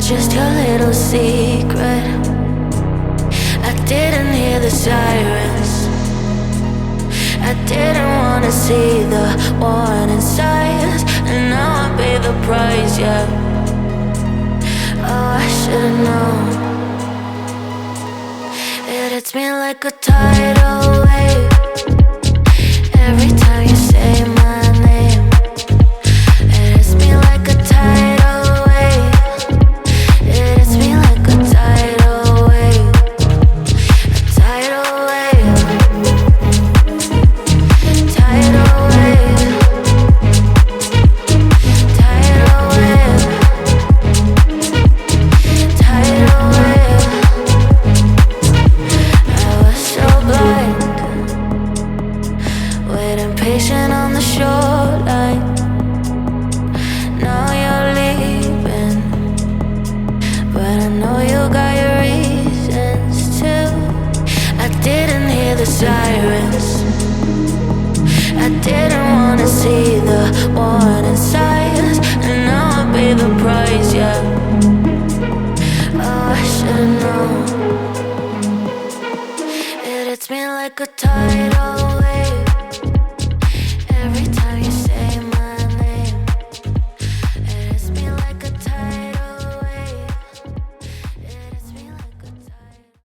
just your little secret. I didn't hear the sirens. I didn't wanna see the warning signs, and now I pay the price, yeah. Oh, I should've known. It hits me like a tidal wave every time you say my name. It hits me like a tidal wave. It hits me like a tidal wave. A tidal wave. Tidal wave. Tidal wave. Tidal wave. I was so blind, waiting patient on the shoreline. Now you're leaving, but I know you got your reasons too. I didn't hear the sirens. I didn't wanna see the warning signs, and now I pay the price, yeah. Oh, I should've known. It hits me like a tidal